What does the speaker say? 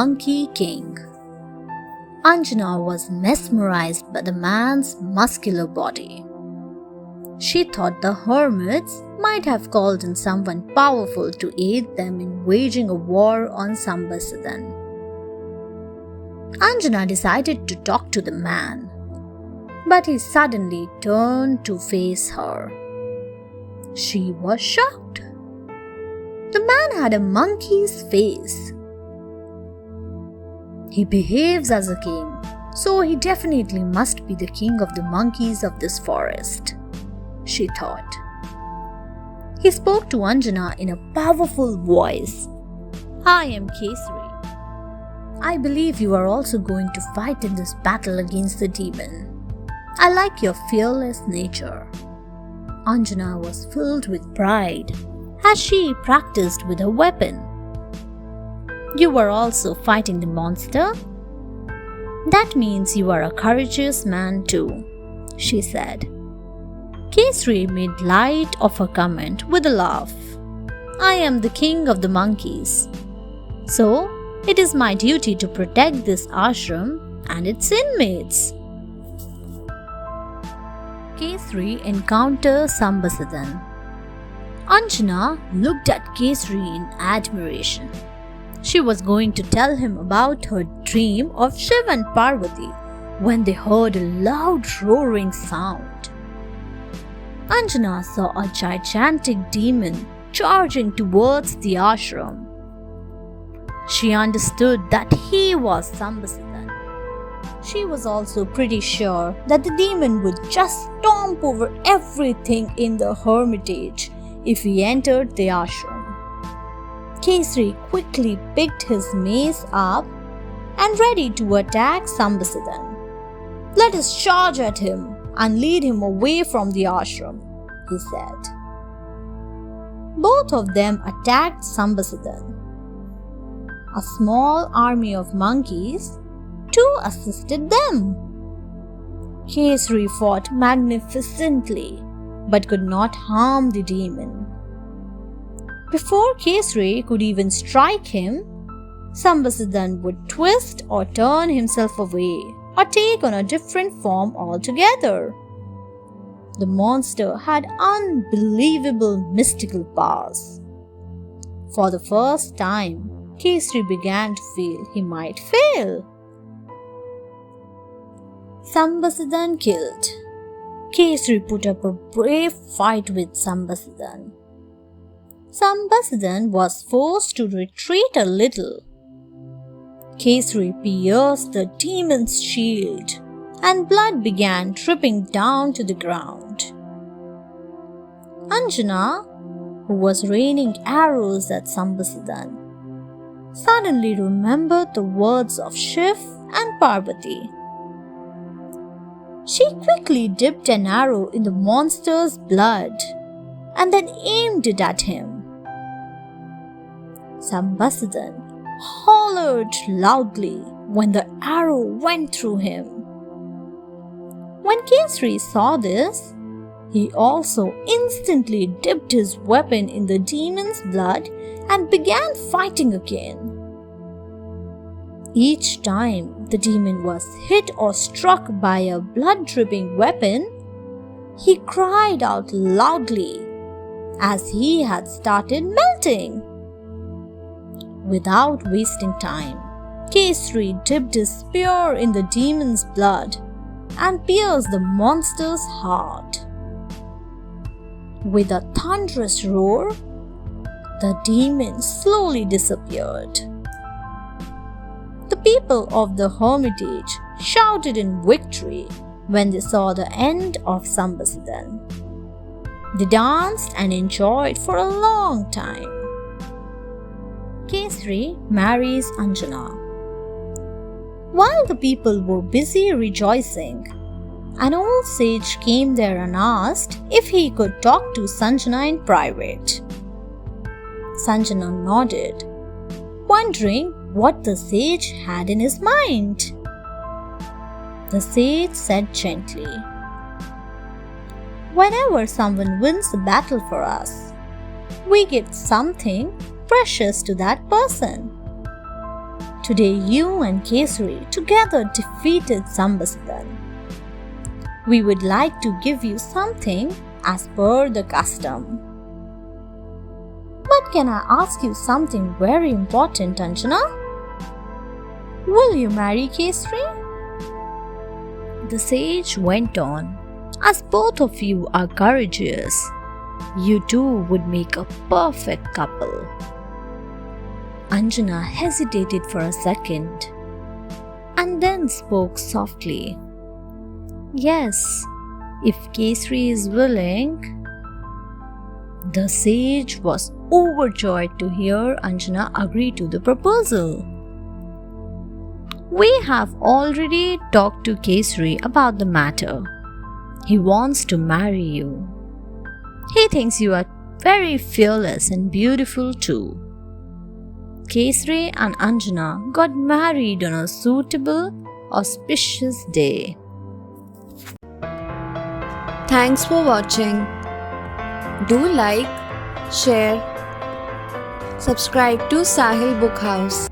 Monkey King. Anjana was mesmerized by the man's muscular body. She thought the hermits might have called in someone powerful to aid them in waging a war on Sambasidan. Anjana decided to talk to the man, but he suddenly turned to face her. She was shocked. The man had a monkey's face. He behaves as a king, so he definitely must be the king of the monkeys of this forest, she thought. He spoke to Anjana in a powerful voice. I am Kesari. I believe you are also going to fight in this battle against the demon. I like your fearless nature. Anjana was filled with pride as she practiced with her weapon. You are also fighting the monster? That means you are a courageous man too, she said. Kesari made light of her comment with a laugh. I am the king of the monkeys, so it is my duty to protect this ashram and its inmates. Kesari encounters Sambasidan. Anjana looked at Kesari in admiration. She was going to tell him about her dream of Shiv and Parvati when they heard a loud roaring sound. Anjana saw a gigantic demon charging towards the ashram. She understood that he was Sambasidan. She was also pretty sure that the demon would just stomp over everything in the hermitage if he entered the ashram. Kesari quickly picked his mace up and ready to attack Sambasidan. Let us charge at him and lead him away from the ashram, he said. Both of them attacked Sambasidan. A small army of monkeys too assisted them. Kesari fought magnificently but could not harm the demon. Before Kesari could even strike him, Sambasidan would twist or turn himself away or take on a different form altogether. The monster had unbelievable mystical powers. For the first time, Kesari began to feel he might fail. Sambasidan killed. Kesari put up a brave fight with Sambasidan. Sambasidan was forced to retreat a little. Kesari pierced the demon's shield and blood began dripping down to the ground. Anjana, who was raining arrows at Sambasidan, suddenly remembered the words of Shiv and Parvati. She quickly dipped an arrow in the monster's blood and then aimed it at him. Sambasidan hollered loudly when the arrow went through him. When Kesari saw this, he also instantly dipped his weapon in the demon's blood and began fighting again. Each time the demon was hit or struck by a blood-dripping weapon, he cried out loudly as he had started melting. Without wasting time, Kesari dipped his spear in the demon's blood and pierced the monster's heart. With a thunderous roar, the demon slowly disappeared. The people of the hermitage shouted in victory when they saw the end of Sambasidan. They danced and enjoyed for a long time. Kesari marries Anjana. While the people were busy rejoicing, an old sage came there and asked if he could talk to Sanjana in private. Sanjana nodded, wondering what the sage had in his mind. The sage said gently, "Whenever someone wins a battle for us, we give something precious to that person. Today you and Kesari together defeated Sambasidan. We would like to give you something as per the custom. But can I ask you something very important, Anjana? Will you marry Kesari? The sage went on, as both of you are courageous, you two would make a perfect couple. Anjana hesitated for a second and then spoke softly. Yes, if Kesari is willing. The sage was overjoyed to hear Anjana agree to the proposal. We have already talked to Kesari about the matter. He wants to marry you. He thinks you are very fearless and beautiful too. Kesari and Anjana got married on a suitable, auspicious day. Thanks for watching. Do like, share, subscribe to Sahil Book House.